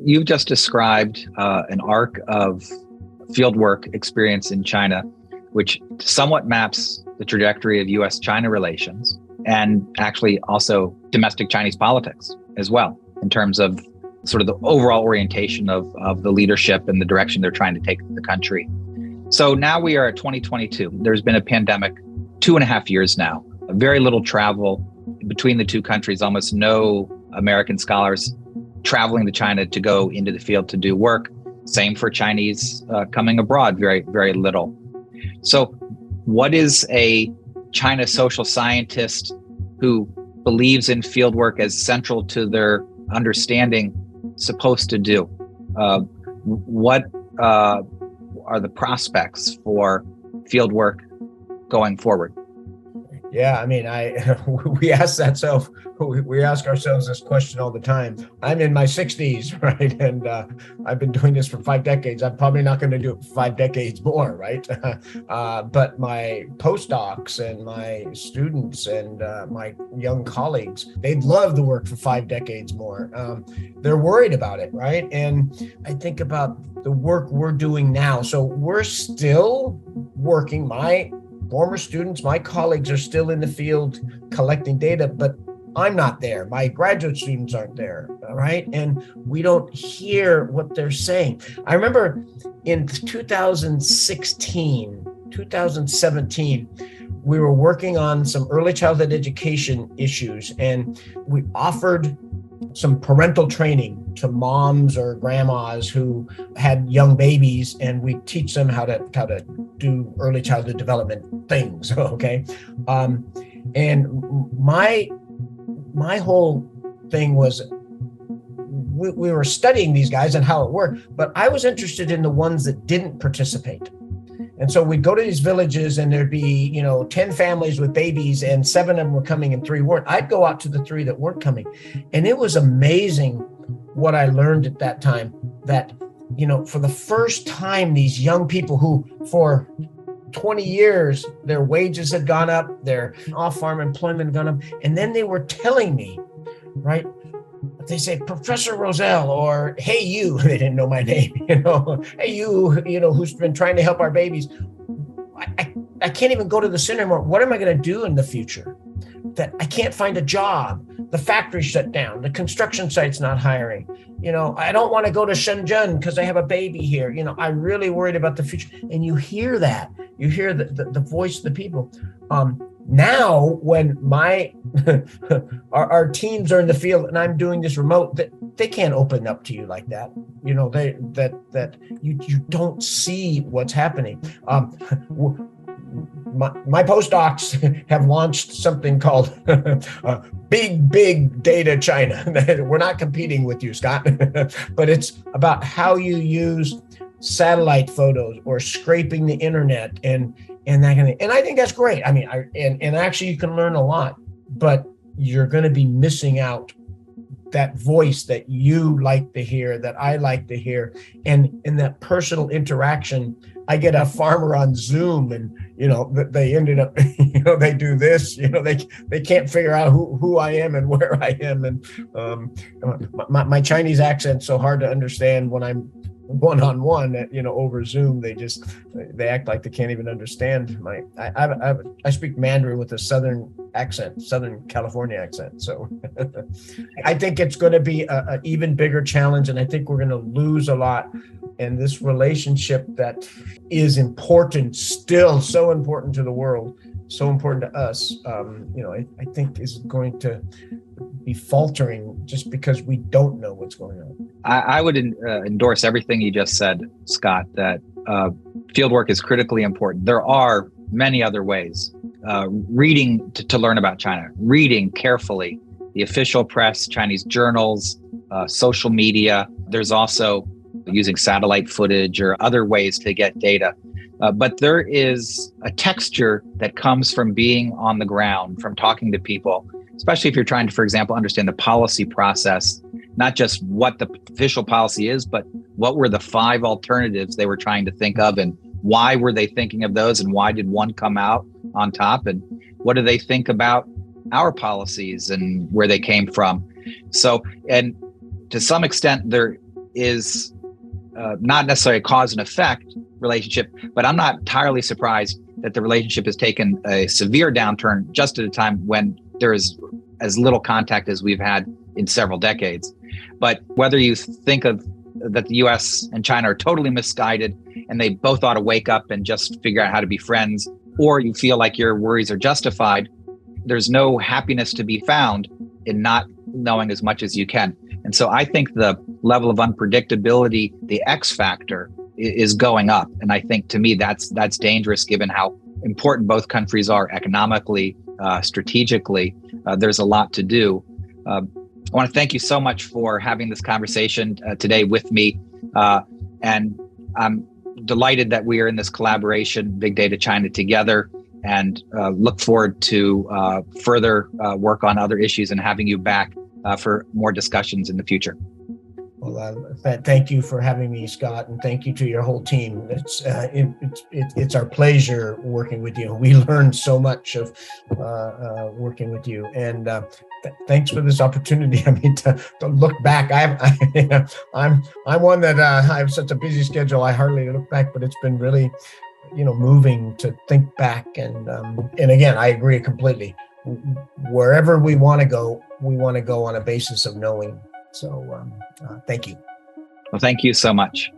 you've just described an arc of fieldwork experience in China, which somewhat maps the trajectory of U.S.-China relations and actually also domestic Chinese politics as well, in terms of sort of the overall orientation of the leadership and the direction they're trying to take the country. So now we are at 2022. There's been a pandemic, 2.5 years now, very little travel between the two countries, almost no American scholars traveling to China to go into the field to do work. Same for Chinese coming abroad, very, very little. So what is a China social scientist who believes in fieldwork as central to their understanding supposed to do? What are the prospects for fieldwork going forward? Yeah, I mean, we ask that we ask ourselves this question all the time. I'm in my 60s, right? And I've been doing this for 5 decades. I'm probably not going to do it for 5 decades more, right? But my postdocs and my students and my young colleagues, they'd love to work for 5 decades more. They're worried about it, right? And I think about the work we're doing now. So we're still working. My former students, my colleagues are still in the field collecting data, but I'm not there. My graduate students aren't there, right? And we don't hear what they're saying. I remember in 2016, 2017, we were working on some early childhood education issues, and we offered some parental training to moms or grandmas who had young babies, and we teach them how to do early childhood development things. Okay, and my whole thing was we were studying these guys and how it worked, but I was interested in the ones that didn't participate. And so we'd go to these villages and there'd be, 10 families with babies and 7 of them were coming and 3 weren't. I'd go out to the 3 that weren't coming. And it was amazing what I learned at that time, that, for the first time, these young people who for 20 years, their wages had gone up, their off-farm employment had gone up. And then they were telling me, right? They say, Professor Rozelle, or hey, you, they didn't know my name, hey, you, who's been trying to help our babies. I can't even go to the center anymore. What am I going to do in the future? That I can't find a job. The factory shut down. The construction site's not hiring. I don't want to go to Shenzhen because I have a baby here. I'm really worried about the future. And you hear that. You hear the voice of the people. Now, when our teams are in the field and I'm doing this remote, they can't open up to you like that. That you don't see what's happening. My postdocs have launched something called Big Data China. We're not competing with you, Scott, but it's about how you use satellite photos or scraping the internet and that kind of thing. And I think that's great. I mean, and actually you can learn a lot, but you're going to be missing out that voice that you like to hear, that I like to hear. And in that personal interaction, I get a farmer on Zoom and, they ended up, they do this, they can't figure out who I am and where I am. And my Chinese accent's so hard to understand when I'm one-on-one, over Zoom. They act like they can't even understand I speak Mandarin with a Southern accent, Southern California accent. So I think it's going to be an even bigger challenge, and I think we're going to lose a lot. And this relationship that is important, still so important to the world, so important to us, I think is going to be faltering just because we don't know what's going on. I would endorse everything you just said, Scott, that fieldwork is critically important. There are many other ways. Reading to learn about China, reading carefully the official press, Chinese journals, social media. There's also using satellite footage or other ways to get data. But there is a texture that comes from being on the ground, from talking to people, especially if you're trying to, for example, understand the policy process, not just what the official policy is, but what were the 5 alternatives they were trying to think of, and why were they thinking of those, and why did one come out on top, and what do they think about our policies and where they came from. So, and to some extent, there is not necessarily a cause and effect relationship, but I'm not entirely surprised that the relationship has taken a severe downturn just at a time when there is as little contact as we've had in several decades. But whether you think of that the US and China are totally misguided and they both ought to wake up and just figure out how to be friends, or you feel like your worries are justified, there's no happiness to be found in not knowing as much as you can. And so I think the level of unpredictability, the X factor, is going up. And I think, to me, that's dangerous given how important both countries are economically, strategically. There's a lot to do. I want to thank you so much for having this conversation today with me. And I'm delighted that we are in this collaboration, Big Data China, together, and look forward to further work on other issues and having you back for more discussions in the future. Well, thank you for having me, Scott, and thank you to your whole team. It's our pleasure working with you. We learned so much of working with you, and thanks for this opportunity. I mean, to look back, I'm one that I have such a busy schedule. I hardly look back, but it's been really, moving to think back. And again, I agree completely. Wherever we want to go on a basis of knowing. So thank you. Well, thank you so much.